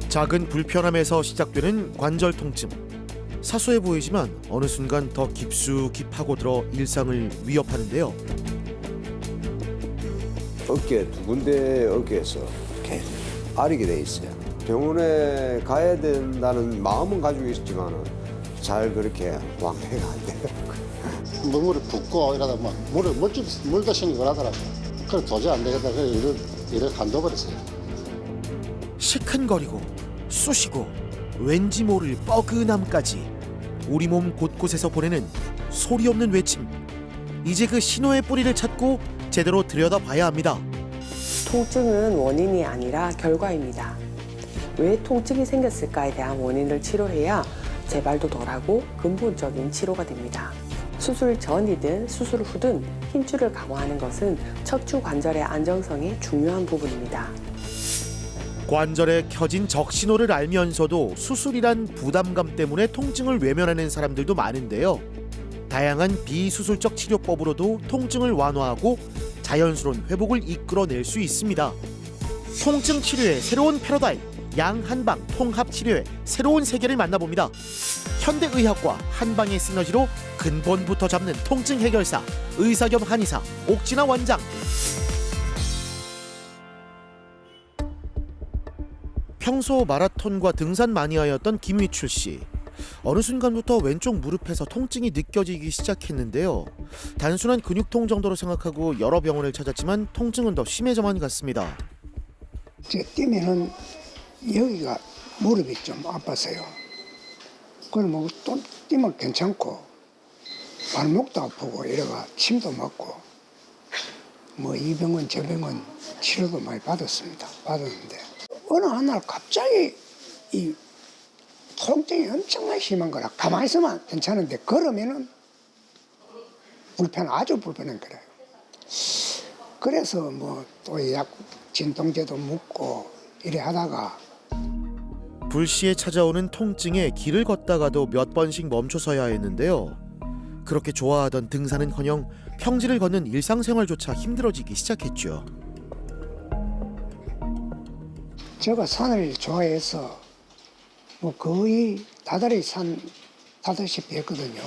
작은 불편함에서 시작되는 관절 통증. 사소해 보이지만 어느 순간 더 깊숙이 파고들어 일상을 위협하는데요. 어깨 두 군데 어깨에서 이렇게 아리게 돼 있어요. 병원에 가야 된다는 마음은 가지고 있지만 잘 그렇게 완쾌가 안 돼요. 물이 붓고 이러다 막 물도 생기고 하더라고요. 그래 도저히 안 되겠다. 그래서 일을 간둬버렸어요. 시큰거리고 쑤시고 왠지 모를 뻐근함까지 우리 몸 곳곳에서 보내는 소리 없는 외침. 이제 그 신호의 뿌리를 찾고 제대로 들여다봐야 합니다. 통증은 원인이 아니라 결과입니다. 왜 통증이 생겼을까에 대한 원인을 치료해야 재발도 덜하고 근본적인 치료가 됩니다. 수술 전이든 수술 후든 힘줄을 강화하는 것은 척추 관절의 안정성이 중요한 부분입니다. 관절에 켜진 적신호를 알면서도 수술이란 부담감 때문에 통증을 외면하는 사람들도 많은데요. 다양한 비수술적 치료법으로도 통증을 완화하고 자연스러운 회복을 이끌어낼 수 있습니다. 통증 치료의 새로운 패러다임, 양한방 통합치료의 새로운 세계를 만나봅니다. 현대의학과 한방의 시너지로 근본부터 잡는 통증 해결사, 의사 겸 한의사 옥진아 원장. 평소 마라톤과 등산 마니아였던 김휘출 씨. 어느 순간부터 왼쪽 무릎에서 통증이 느껴지기 시작했는데요. 단순한 근육통 정도로 생각하고 여러 병원을 찾았지만 통증은 더 심해져만 갔습니다. 제가 뛰면은 여기가 무릎이 좀 아팠어요. 그럼 뭐 또 뛰면 괜찮고 발목도 아프고 이래가 침도 맞고 뭐 이 병원 저 병원 치료도 많이 받았는데 어느 날 갑자기 이 통증이 엄청나게 심한 거라. 가만히 있으면 괜찮은데 걸으면은 아주 불편한 거래요. 그래서 뭐 또 약 진통제도 먹고 이래 하다가 불시에 찾아오는 통증에 길을 걷다가도 몇 번씩 멈춰서야 했는데요. 그렇게 좋아하던 등산은커녕 평지를 걷는 일상생활조차 힘들어지기 시작했죠. 제가 산을 좋아해서 뭐 거의 다달이 산 타다시피 했거든요.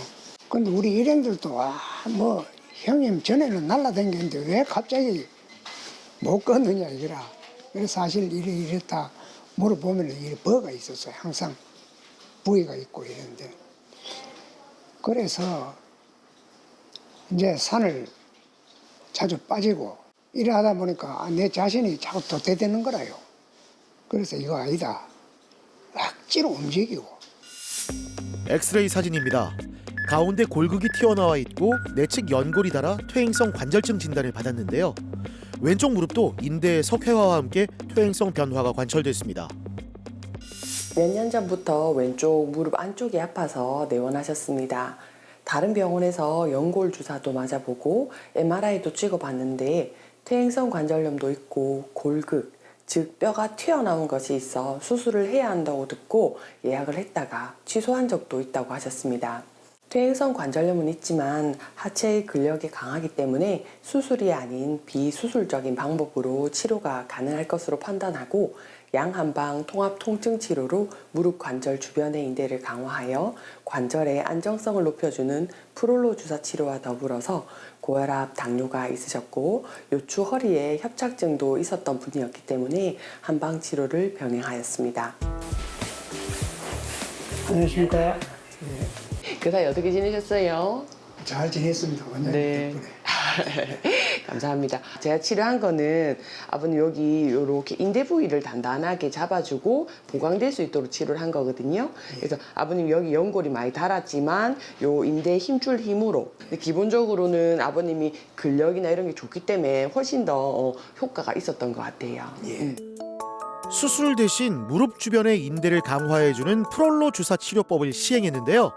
근데 우리 일행들도 뭐 형님 전에는 날라다녔는데 왜 갑자기 못 걷느냐 이거라. 그래서 사실 이랬다 물어보면 이 버가 있었어요. 항상 부위가 있고 이랬는데. 그래서 이제 산을 자주 빠지고 이래 하다 보니까 내 자신이 자꾸 도태되는 거라요. 그래서 이거 아니다. 억지로 움직이고. 엑스레이 사진입니다. 가운데 골극이 튀어나와 있고 내측 연골이 닳아 퇴행성 관절증 진단을 받았는데요. 왼쪽 무릎도 인대의 석회화와 함께 퇴행성 변화가 관찰됐습니다. 몇 년 전부터 왼쪽 무릎 안쪽이 아파서 내원하셨습니다. 다른 병원에서 연골 주사도 맞아보고 MRI도 찍어봤는데 퇴행성 관절염도 있고 골극, 즉 뼈가 튀어나온 것이 있어 수술을 해야 한다고 듣고 예약을 했다가 취소한 적도 있다고 하셨습니다. 퇴행성 관절염은 있지만 하체의 근력이 강하기 때문에 수술이 아닌 비수술적인 방법으로 치료가 가능할 것으로 판단하고 양한방 통합 통증 치료로 무릎 관절 주변의 인대를 강화하여 관절의 안정성을 높여주는 프롤로 주사 치료와 더불어서 고혈압, 당뇨가 있으셨고 요추 허리에 협착증도 있었던 분이었기 때문에 한방 치료를 병행하였습니다. 안녕하십니까. 그 사이 어떻게 지내셨어요? 잘 지냈습니다. 원장님 네. 덕분에. 감사합니다. 제가 치료한 거는 아버님 여기 이렇게 인대 부위를 단단하게 잡아주고 보강될 수 있도록 치료를 한 거거든요. 그래서 아버님 여기 연골이 많이 닳았지만 요 인대 힘줄 힘으로 근데 기본적으로는 아버님이 근력이나 이런 게 좋기 때문에 훨씬 더 효과가 있었던 것 같아요. 예. 수술 대신 무릎 주변의 인대를 강화해주는 프롤로 주사 치료법을 시행했는데요.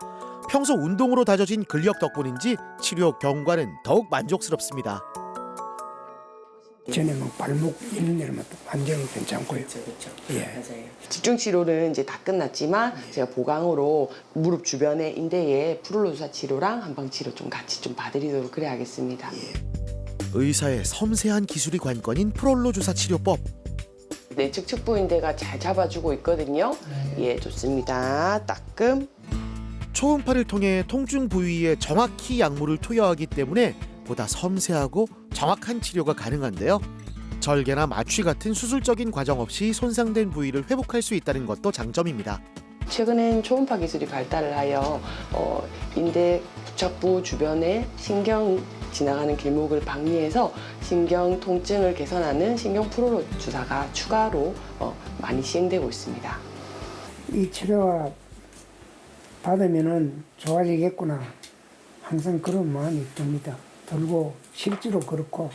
평소 운동으로 다져진 근력 덕분인지 치료 경과는 더욱 만족스럽습니다. 전에 뭐 발목 이런 데는 완전히 괜찮고요. 그렇죠. 예. 맞아요. 집중 치료는 이제 다 끝났지만 제가 보강으로 무릎 주변의 인대에 프롤로 주사 치료랑 한방 치료 좀 같이 좀 봐드리도록 그래야겠습니다. 의사의 섬세한 기술이 관건인 프롤로 주사 치료법. 네, 측측부인대가 잘 잡아주고 있거든요. 예, 좋습니다. 따끔. 초음파를 통해 통증 부위에 정확히 약물을 투여하기 때문에 보다 섬세하고 정확한 치료가 가능한데요. 절개나 마취 같은 수술적인 과정 없이 손상된 부위를 회복할 수 있다는 것도 장점입니다. 최근엔 초음파 기술이 발달을 하여 인대 부착부 주변에 신경 지나가는 길목을 박리해서 신경 통증을 개선하는 신경 프로로 주사가 추가로 많이 시행되고 있습니다. 이 치료 받으면은 좋아지겠구나. 항상 그런 마음이 듭니다. 들고 실제로 그렇고.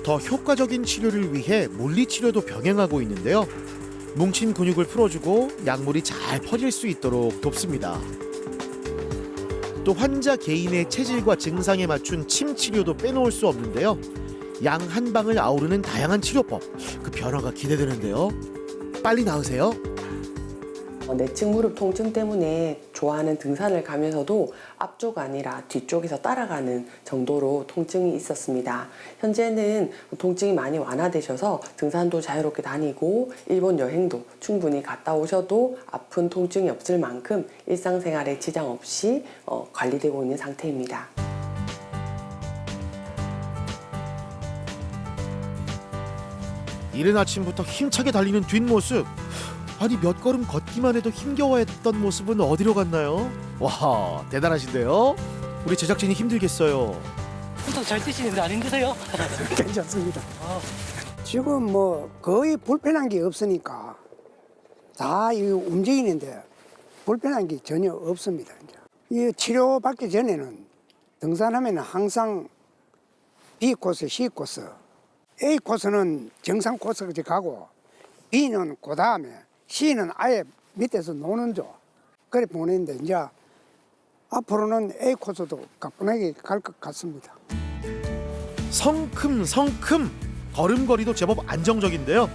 더 효과적인 치료를 위해 물리치료도 병행하고 있는데요. 뭉친 근육을 풀어주고 약물이 잘 퍼질 수 있도록 돕습니다. 또 환자 개인의 체질과 증상에 맞춘 침 치료도 빼놓을 수 없는데요. 양 한 방을 아우르는 다양한 치료법, 그 변화가 기대되는데요. 빨리 나으세요. 내측 무릎 통증 때문에 좋아하는 등산을 가면서도 앞쪽 아니라 뒤쪽에서 따라가는 정도로 통증이 있었습니다. 현재는 통증이 많이 완화되셔서 등산도 자유롭게 다니고 일본 여행도 충분히 갔다 오셔도 아픈 통증이 없을 만큼 일상생활에 지장 없이 관리되고 있는 상태입니다. 이른 아침부터 힘차게 달리는 뒷모습. 아니 몇 걸음 걷기만 해도 힘겨워했던 모습은 어디로 갔나요? 와, 대단하신데요? 우리 제작진이 힘들겠어요. 엄청 잘 뛰시는데 안 힘드세요? 괜찮습니다. 지금 뭐 거의 불편한 게 없으니까 다 이 움직이는데 불편한 게 전혀 없습니다. 이제. 이 치료 받기 전에는 등산하면 항상 B 코스, C 코스, A 코스는 정상 코스까지 가고 B는 그 다음에 C는 아예 밑에서 노는 조. 그래 보내는데 이제 앞으로는 A 코스도 가뿐하게 갈 것 같습니다. 성큼성큼 걸음걸이도 제법 안정적인데요.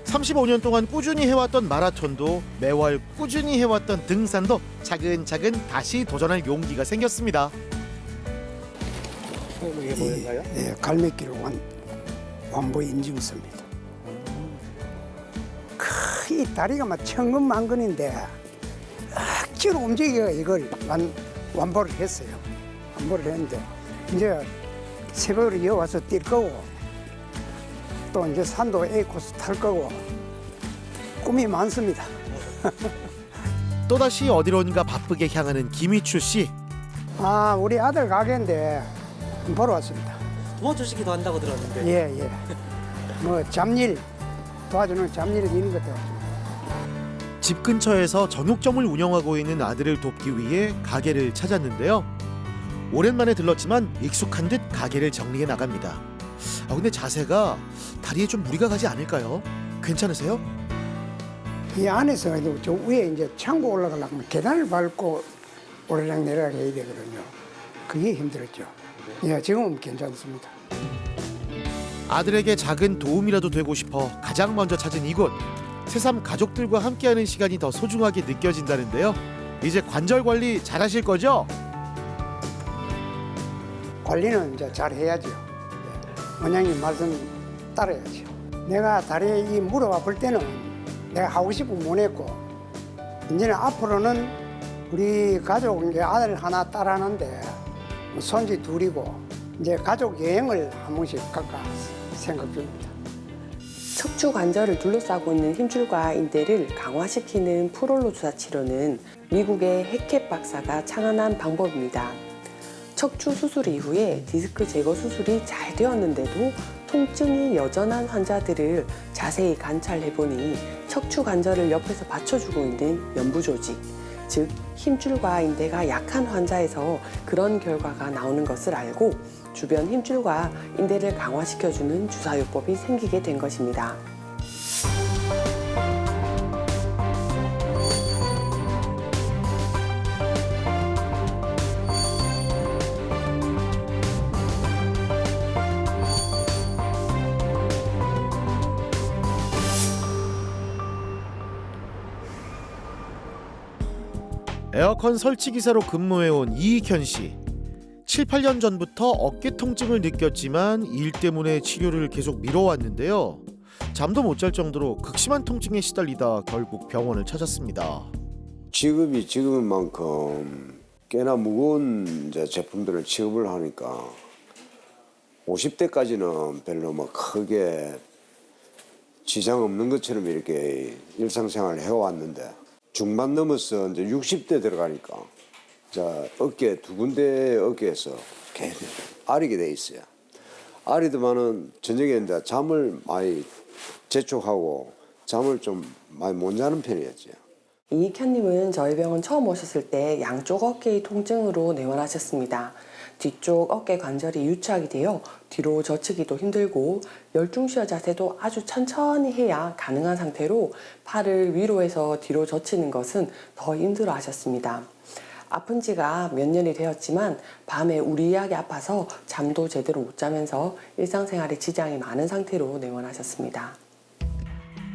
35년 동안 꾸준히 해왔던 마라톤도 매월 꾸준히 해왔던 등산도 차근차근 다시 도전할 용기가 생겼습니다. 이게 뭐였나요? 네, 갈매길 완보 인증서입니다. 이 다리가 막 천근만근인데 억지로 움직여 이걸 완보를 했어요. 완보를 했는데 이제 새벽으로 이어와서 뛸 거고 또 이제 산도 A 코스 탈 거고 꿈이 많습니다. 또다시 어디론가 바쁘게 향하는 김희추 씨. 아, 우리 아들 가게인데 보러 왔습니다. 도와주시기도 한다고 들었는데. 예. 뭐 잡일 도와주는 잡일을 있는 것도 없습니다. 집 근처에서 정육점을 운영하고 있는 아들을 돕기 위해 가게를 찾았는데요. 오랜만에 들렀지만 익숙한 듯 가게를 정리해 나갑니다. 근데 자세가 다리에 좀 무리가 가지 않을까요? 괜찮으세요? 이 안에서 해도 저 위에 이제 창고 올라가려면 계단을 밟고 오르락 내리락 해야 되거든요. 그게 힘들었죠. 예, 지금은 괜찮습니다. 아들에게 작은 도움이라도 되고 싶어 가장 먼저 찾은 이곳. 새삼 가족들과 함께하는 시간이 더 소중하게 느껴진다는데요. 이제 관절 관리 잘하실 거죠? 관리는 이제 잘 해야죠. 예. 원장님 말씀 따라야죠. 내가 다리에 이 무릎 아플 때는 내가 하고 싶으면 못 했고 이제는 앞으로는 우리 가족 이제 아들 하나 딸 하나인데 손주 둘이고 이제 가족 여행을 한 번씩 갈까 생각 중입니다. 척추 관절을 둘러싸고 있는 힘줄과 인대를 강화시키는 프롤로 주사 치료는 미국의 해켓 박사가 창안한 방법입니다. 척추 수술 이후에 디스크 제거 수술이 잘 되었는데도 통증이 여전한 환자들을 자세히 관찰해보니 척추 관절을 옆에서 받쳐주고 있는 연부 조직, 즉 힘줄과 인대가 약한 환자에서 그런 결과가 나오는 것을 알고 주변 힘줄과 인대를 강화시켜주는 주사요법이 생기게 된 것입니다. 에어컨 설치 기사로 근무해온 이익현 씨. 7, 8년 전부터 어깨 통증을 느꼈지만 일 때문에 치료를 계속 미뤄왔는데요. 잠도 못 잘 정도로 극심한 통증에 시달리다 결국 병원을 찾았습니다. 지급이 지금인 만큼 꽤나 무거운 이제 제품들을 취급을 하니까 50대까지는 별로 뭐 크게 지장 없는 것처럼 이렇게 일상생활을 해왔는데 중반 넘어서 이제 60대 들어가니까 자 어깨 두 군데 어깨에서 계속 아리게 돼 있어요. 아리더만은 저녁에 이제 잠을 많이 재촉하고 잠을 좀 많이 못 자는 편이었죠. 이익현님은 저희 병원 처음 오셨을 때 양쪽 어깨의 통증으로 내원하셨습니다. 뒤쪽 어깨 관절이 유착이 되어 뒤로 젖히기도 힘들고 열중시어 자세도 아주 천천히 해야 가능한 상태로 팔을 위로 해서 뒤로 젖히는 것은 더 힘들어 하셨습니다. 아픈 지가 몇 년이 되었지만 밤에 우리하게 아파서 잠도 제대로 못 자면서 일상생활에 지장이 많은 상태로 내원하셨습니다.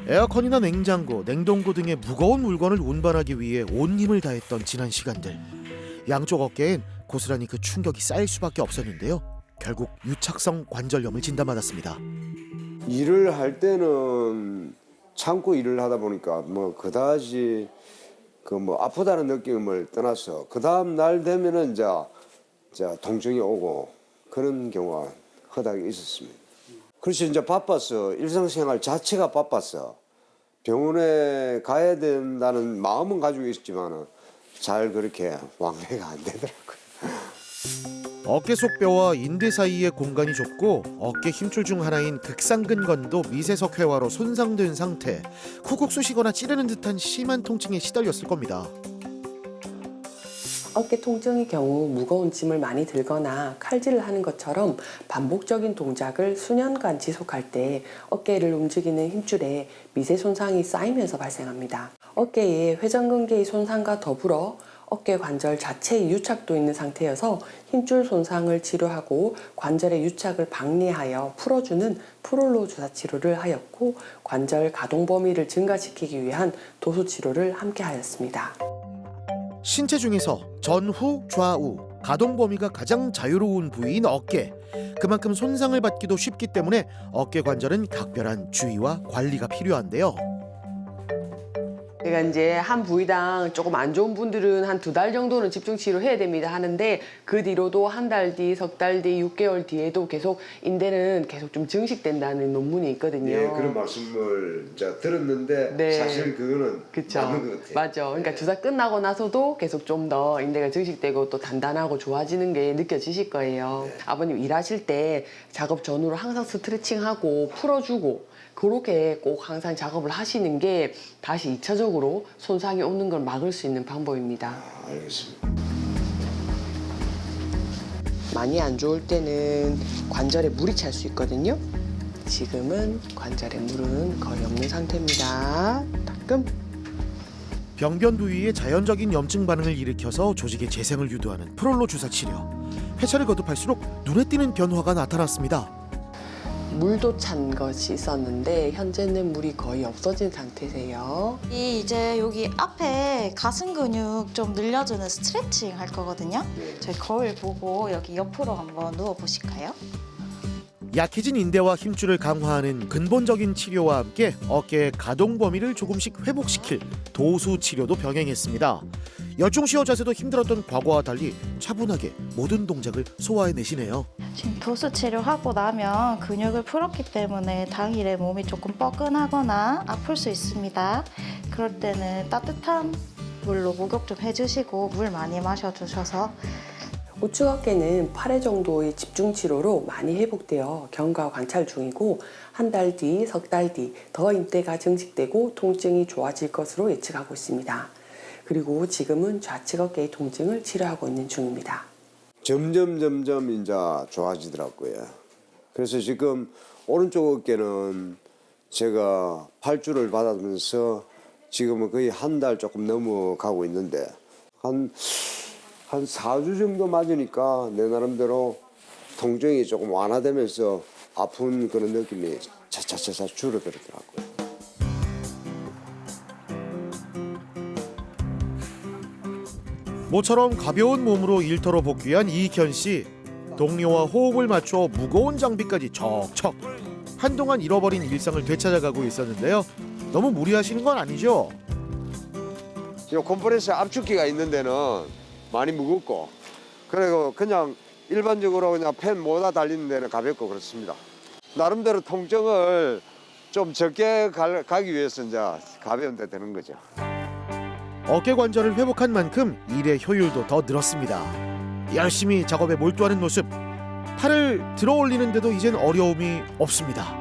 에어컨이나 냉장고, 냉동고 등의 무거운 물건을 운반하기 위해 온 힘을 다했던 지난 시간들. 양쪽 어깨엔 고스란히 그 충격이 쌓일 수밖에 없었는데요. 결국 유착성 관절염을 진단받았습니다. 일을 할 때는 참고 일을 하다 보니까 뭐 그다지 그 뭐 아프다는 느낌을 떠나서 그 다음 날 되면은 이제 통증이 오고 그런 경우가 허다하게 있었습니다. 그래서 이제 바빠서 일상생활 자체가 바빠서 병원에 가야 된다는 마음은 가지고 있었지만은 잘 그렇게 완쾌가 안 되더라고요. 어깨 속 뼈와 인대 사이의 공간이 좁고 어깨 힘줄 중 하나인 극상근건도 미세석 회화로 손상된 상태. 쿡쿡 쑤시거나 찌르는 듯한 심한 통증에 시달렸을 겁니다. 어깨 통증의 경우 무거운 짐을 많이 들거나 칼질을 하는 것처럼 반복적인 동작을 수년간 지속할 때 어깨를 움직이는 힘줄에 미세 손상이 쌓이면서 발생합니다. 어깨의 회전근개의 손상과 더불어 어깨 관절 자체의 유착도 있는 상태여서 힘줄 손상을 치료하고 관절의 유착을 방리하여 풀어주는 프롤로 주사 치료를 하였고 관절 가동 범위를 증가시키기 위한 도수 치료를 함께 하였습니다. 신체 중에서 전후, 좌우, 가동 범위가 가장 자유로운 부위인 어깨. 그만큼 손상을 받기도 쉽기 때문에 어깨 관절은 각별한 주의와 관리가 필요한데요. 그러니까 이제 한 부위당 조금 안 좋은 분들은 한 2달 정도는 집중 치료해야 됩니다 하는데 그 뒤로도 한 달 뒤, 석 달 뒤, 6개월 뒤에도 계속 인대는 계속 좀 증식된다는 논문이 있거든요. 예, 그런 말씀을 이제 들었는데 네. 사실 그거는 그쵸. 맞는 것 같아요. 맞죠. 그러니까 예. 주사 끝나고 나서도 계속 좀 더 인대가 증식되고 또 단단하고 좋아지는 게 느껴지실 거예요. 네. 아버님 일하실 때 작업 전후로 항상 스트레칭하고 풀어주고 그렇게 꼭 항상 작업을 하시는 게 다시 2차적으로 손상이 오는 걸 막을 수 있는 방법입니다. 알겠습니다. 많이 안 좋을 때는 관절에 물이 찰 수 있거든요. 지금은 관절에 물은 거의 없는 상태입니다. 따끔. 병변 부위에 자연적인 염증 반응을 일으켜서 조직의 재생을 유도하는 프롤로 주사 치료. 회차를 거듭할수록 눈에 띄는 변화가 나타났습니다. 물도 찬 것이 있었는데 현재는 물이 거의 없어진 상태세요. 이제 여기 앞에 가슴 근육 좀 늘려주는 스트레칭 할 거거든요. 저희 거울 보고 여기 옆으로 한번 누워 보실까요? 약해진 인대와 힘줄을 강화하는 근본적인 치료와 함께 어깨의 가동 범위를 조금씩 회복시킬 도수 치료도 병행했습니다. 열중시어 자세도 힘들었던 과거와 달리 차분하게 모든 동작을 소화해내시네요. 지금 도수 치료하고 나면 근육을 풀었기 때문에 당일에 몸이 조금 뻐근하거나 아플 수 있습니다. 그럴 때는 따뜻한 물로 목욕 좀 해주시고 물 많이 마셔주셔서 우측 어깨는 8회 정도의 집중 치료로 많이 회복되어 경과 관찰 중이고 한 달 뒤, 석 달 뒤 더 인대가 증식되고 통증이 좋아질 것으로 예측하고 있습니다. 그리고 지금은 좌측 어깨의 통증을 치료하고 있는 중입니다. 점점 이제 좋아지더라고요. 그래서 지금 오른쪽 어깨는 제가 8주를 받으면서 지금은 거의 한 달 조금 넘어가고 있는데 한 4주 정도 맞으니까 내 나름대로 통증이 조금 완화되면서 아픈 그런 느낌이 차차차차 줄어들더라고요. 모처럼 가벼운 몸으로 일터로 복귀한 이익현 씨. 동료와 호흡을 맞춰 무거운 장비까지 척척. 한동안 잃어버린 일상을 되찾아가고 있었는데요. 너무 무리하시는 건 아니죠? 요 컴프레서 압축기가 있는 데는 많이 무겁고, 그리고 그냥 일반적으로 그냥 팬 모다 달리는 데는 가볍고 그렇습니다. 나름대로 통증을 좀 적게 가기 위해서 이제 가벼운 데 되는 거죠. 어깨 관절을 회복한 만큼 일의 효율도 더 늘었습니다. 열심히 작업에 몰두하는 모습. 팔을 들어 올리는데도 이젠 어려움이 없습니다.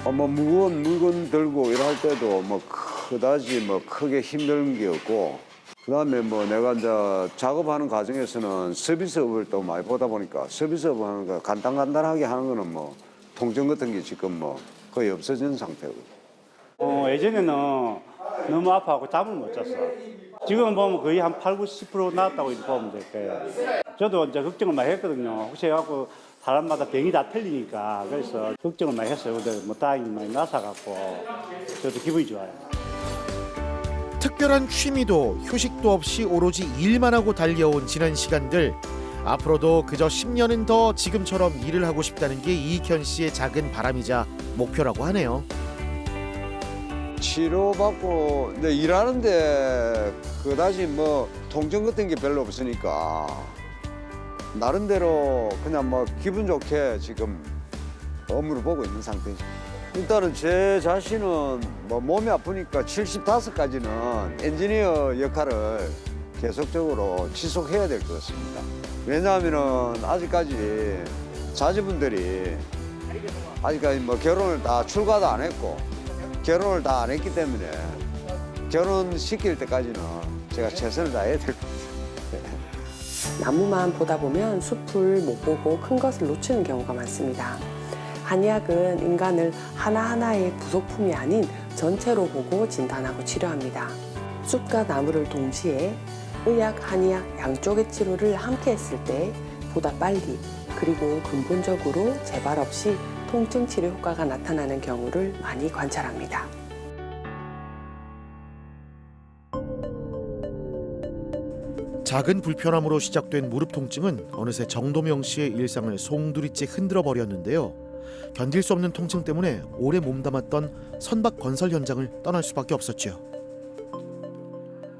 뭐 무거운 물건 들고 일할 때도 뭐 그다지 뭐 크게 힘든 게 없고, 그다음에 뭐 내가 이제 작업하는 과정에서는 서비스업을 또 많이 보다 보니까 서비스업 하는 거 간단하게 하는 거는 뭐 통증 같은 게 지금 뭐 거의 없어진 상태고. 예전에는 너무 아파하고 잠을 못 잤어. 지금 보면 거의 한 8, 90% 나았다고 보면 될 거예요. 저도 이제 걱정을 많이 했거든요. 혹시 해갖고 사람마다 병이 다 틀리니까. 그래서 걱정을 많이 했어요. 근데 뭐 다행히 많이 나서갖고 저도 기분이 좋아요. 특별한 취미도 휴식도 없이 오로지 일만 하고 달려온 지난 시간들. 앞으로도 그저 10년은 더 지금처럼 일을 하고 싶다는 게 이익현 씨의 작은 바람이자 목표라고 하네요. 치료받고 이제 일하는데 그다지 뭐 통증 같은 게 별로 없으니까 나름대로 그냥 뭐 기분 좋게 지금 업무를 보고 있는 상태죠. 일단은 제 자신은 뭐 몸이 아프니까 75까지는 엔지니어 역할을 계속적으로 지속해야 될 것 같습니다. 왜냐하면은 아직까지 자제분들이 아직까지 뭐 결혼을 다 출가도 안 했고 결혼을 다 안 했기 때문에 결혼시킬 때까지는 제가 최선을 다해야 될 것 같아요. 나무만 보다 보면 숲을 못 보고 큰 것을 놓치는 경우가 많습니다. 한의학은 인간을 하나하나의 부속품이 아닌 전체로 보고 진단하고 치료합니다. 숲과 나무를 동시에 의학, 한의학 양쪽의 치료를 함께 했을 때 보다 빨리 그리고 근본적으로 재발 없이 통증 치료 효과가 나타나는 경우를 많이 관찰합니다. 작은 불편함으로 시작된 무릎 통증은 어느새 정도명 씨의 일상을 송두리째 흔들어 버렸는데요. 견딜 수 없는 통증 때문에 오래 몸담았던 선박 건설 현장을 떠날 수밖에 없었죠.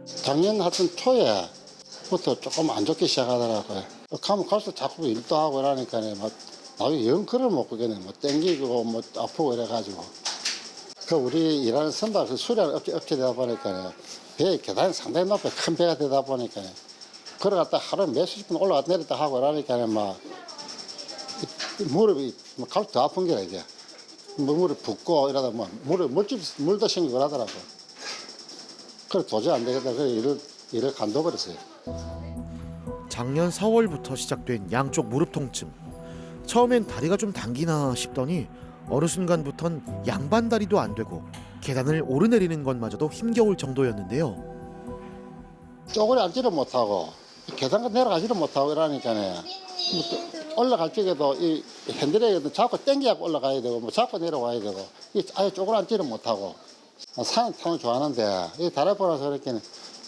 작년 하여튼 초에부터 조금 안 좋게 시작하더라고요. 가면 갈수록 자꾸 일도 하고 이러니까 막 나중에 영 걸을 못 걷겠네. 뭐 땡기고 뭐 아프고 이래가지고. 그 우리 일하는 선박 그 수리하는 업체 되다 보니까 배 계단이 상당히 높아 큰 배가 되다 보니까 걸어갔다 하루에 몇십 분 올라갔다 내렸다 하고 이러니까 막 무릎이 갈수록 더 아픈 게라 이제. 무릎 붓고 이러다 뭐 물도 생기고 그러더라고. 그래 도저히 안 되겠다. 그래 일을 간둬버렸어요. 작년 4월부터 시작된 양쪽 무릎 통증. 처음엔 다리가 좀 당기나 싶더니 어느 순간부턴 양반 다리도 안 되고 계단을 오르내리는 것마저도 힘겨울 정도였는데요. 쪼그려 앉지를 못하고 계단까지 내려가지를 못하고 이러니까 올라갈 적에도 이 핸들에 잡고 당겨갖고 올라가야 되고 뭐 잡고 내려가야 되고 아예 쪼그려 앉지를 못하고 산에 타는 좋아하는데 이 다리 보라서 이렇게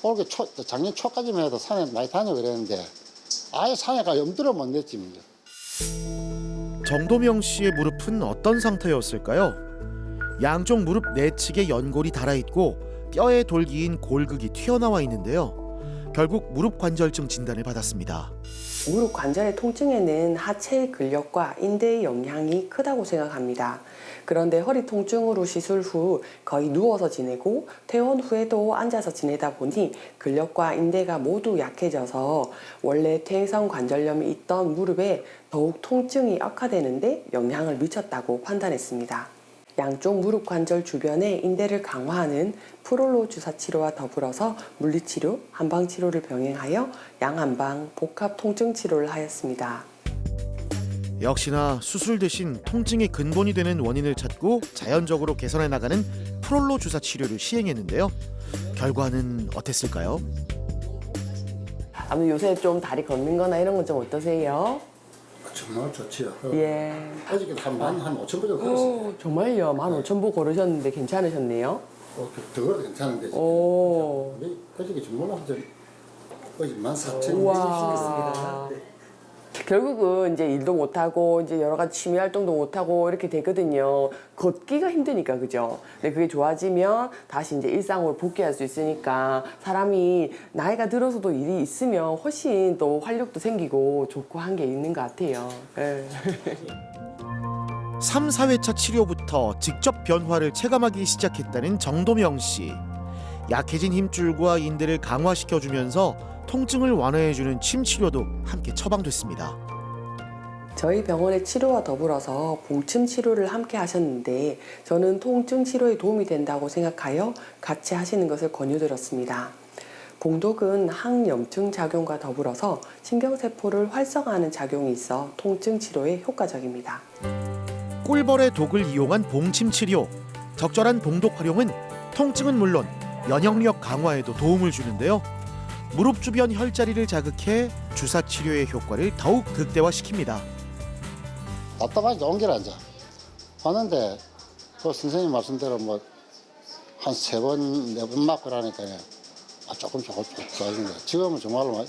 올해 작년 초까지만 해도 산에 많이 다니고 그랬는데 아예 산에 가 염두를 못 냈지. 정도명 씨의 무릎은 어떤 상태였을까요? 양쪽 무릎 내측에 연골이 닳아있고 뼈에 돌기인 골극이 튀어나와 있는데요. 결국 무릎 관절증 진단을 받았습니다. 무릎 관절의 통증에는 하체의 근력과 인대의 영향이 크다고 생각합니다. 그런데 허리 통증으로 시술 후 거의 누워서 지내고 퇴원 후에도 앉아서 지내다 보니 근력과 인대가 모두 약해져서 원래 퇴행성 관절염이 있던 무릎에 더욱 통증이 악화되는데 영향을 미쳤다고 판단했습니다. 양쪽 무릎 관절 주변에 인대를 강화하는 프롤로 주사 치료와 더불어서 물리치료, 한방치료를 병행하여 양한방 복합 통증 치료를 하였습니다. 역시나 수술 대신 통증의 근본이 되는 원인을 찾고 자연적으로 개선해 나가는 프롤로 주사 치료를 시행했는데요. 결과는 어땠을까요? 아무튼 요새 좀 다리 걷는 거나 이런 건 좀 어떠세요? 정말 좋지요. 예. 어저께 한 5천 보 정도 걸었어요. 정말요? 15,000보 걸으셨는데 괜찮으셨네요? 더 걸어도 괜찮은데. 오. 어저께 좀 몰라. 어제 14,000보 우와. 결국은 이제 일도 못하고 이제 여러 가지 취미 활동도 못하고 이렇게 되거든요. 걷기가 힘드니까 그죠. 근데 그게 좋아지면 다시 이제 일상으로 복귀할 수 있으니까 사람이 나이가 들어서도 일이 있으면 훨씬 또 활력도 생기고 좋고 한 게 있는 것 같아요. 예. 3, 4회차 치료부터 직접 변화를 체감하기 시작했다는 정도명 씨. 약해진 힘줄과 인대를 강화시켜주면서 통증을 완화해주는 침 치료도 함께 처방됐습니다. 저희 병원의 치료와 더불어서 봉침 치료를 함께 하셨는데 저는 통증 치료에 도움이 된다고 생각하여 같이 하시는 것을 권유드렸습니다. 봉독은 항염증 작용과 더불어서 신경세포를 활성화하는 작용이 있어 통증 치료에 효과적입니다. 꿀벌의 독을 이용한 봉침 치료. 적절한 봉독 활용은 통증은 물론 면역력 강화에도 도움을 주는데요. 무릎 주변 혈자리를 자극해 주사 치료의 효과를 더욱 극대화시킵니다. 답답하니까 옮기라 이제 하는데 그 선생님 말씀대로 뭐 한 3번, 4번 맞고 그러니까 조금 좋아진 거야. 지금은 정말로 막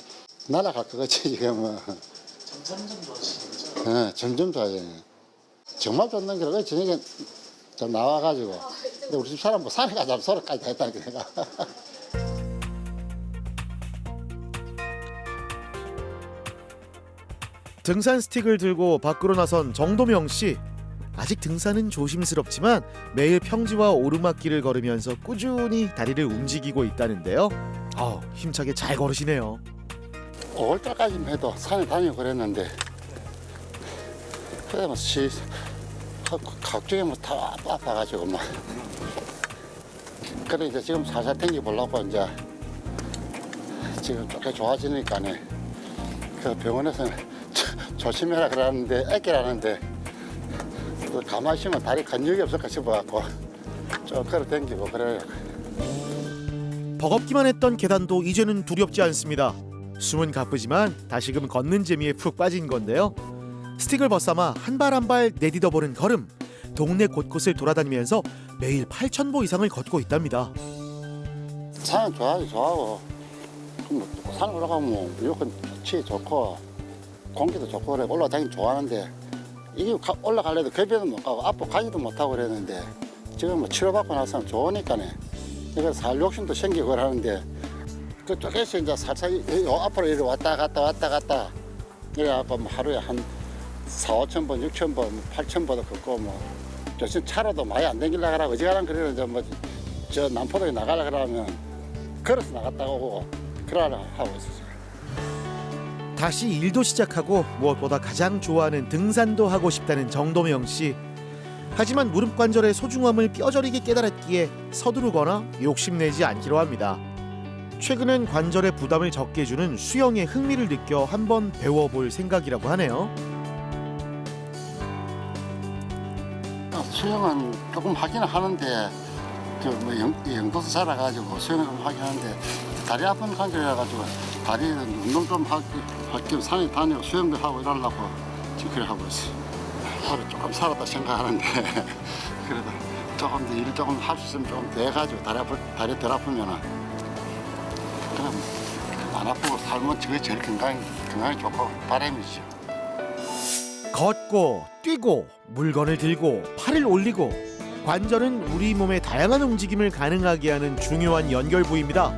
날아갈 것 같지 지금은. 점점 좋아지는 거죠? 네, 점점 좋아지네. 정말 좋는 게 저녁에 좀 나와가지고 근데 우리 집 사람 뭐 산에 가자면 소리까지 다 했다니까 내가. 등산 스틱을 들고 밖으로 나선 정도명 씨. 아직 등산은 조심스럽지만 매일 평지와 오르막길을 걸으면서 꾸준히 다리를 움직이고 있다는데요. 힘차게 잘 걸으시네요. 5월달까지만 해도 산에 다니고 그랬는데 그래 뭐 각종에 뭐 다 아파가지고 막 그래 이제 지금 살살 땡겨보려고 이제 지금 조금 좋아지니까네 그 병원에서는 조심해라 그러는데 애끼라는데 가만히 있으면 다리 근육이 없을까 싶어갖고 좀 걸어 땡기고 그래요. 버겁기만 했던 계단도 이제는 두렵지 않습니다. 숨은 가쁘지만 다시금 걷는 재미에 푹 빠진 건데요. 스틱을 벗삼아 한 발 한 발 내디뎌보는 걸음. 동네 곳곳을 돌아다니면서 매일 8,000보 이상을 걷고 있답니다. 산은 좋아하고 산 올라가면 무조건 좋지 좋고 공기도 좋고 그래 올라다니기 좋아하는데 이게 올라갈래도 급여도 못 가고 앞으로 가지도 못하고 그랬는데 지금 뭐 치료받고 나서는 좋으니까네 그래서 살 욕심도 생기고 그러는데 그쪽에서 이제 살살 요 앞으로 이리 왔다 갔다 그래갖고 뭐 하루에 한 4,000~5,000번, 6,000번, 8,000번도 걷고 뭐 요즘 차로도 많이 안 댕기려고 하고 어지간하면 그래도 이제 뭐 저 남포동에 나가려 그러면 걸어서 나갔다 오고 그러려 하고 있었어요. 다시 일도 시작하고 무엇보다 가장 좋아하는 등산도 하고 싶다는 정도명 씨. 하지만 무릎 관절의 소중함을 뼈저리게 깨달았기에 서두르거나 욕심내지 않기로 합니다. 최근엔 관절의 부담을 적게 해주는 수영에 흥미를 느껴 한번 배워볼 생각이라고 하네요. 수영은 조금 하기는 하는데 뭐 영도서 살아가지고 수영을 좀 하긴 하는데 다리 아픈 관절이라가지고 다리 운동 좀 할겸 산에 다니고 수영도 하고 이러려고 지금 그래 하고 있어요. 하루 조금 살았다 생각하는데 그래도 조금 더 일을 조금 할 수 있으면 조금 더 해가지고 다리 덜 아프면은 그냥 안 아프고 살면 그게 제일 건강이 좋고 바람이죠. 걷고 뛰고 물건을 들고 팔을 올리고 관절은 우리 몸의 다양한 움직임을 가능하게 하는 중요한 연결 부위입니다.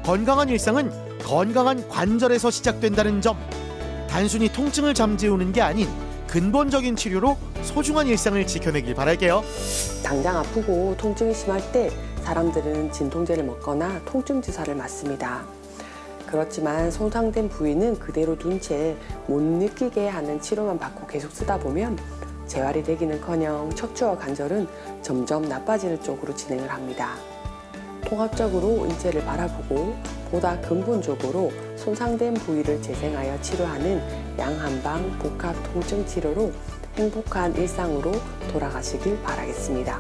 건강한 일상은 건강한 관절에서 시작된다는 점. 단순히 통증을 잠재우는 게 아닌 근본적인 치료로 소중한 일상을 지켜내길 바랄게요. 당장 아프고 통증이 심할 때 사람들은 진통제를 먹거나 통증 주사를 맞습니다. 그렇지만 손상된 부위는 그대로 둔 채 못 느끼게 하는 치료만 받고 계속 쓰다 보면 재활이 되기는커녕 척추와 관절은 점점 나빠지는 쪽으로 진행을 합니다. 통합적으로 인체를 바라보고 보다 근본적으로 손상된 부위를 재생하여 치료하는 양한방 복합 통증 치료로 행복한 일상으로 돌아가시길 바라겠습니다.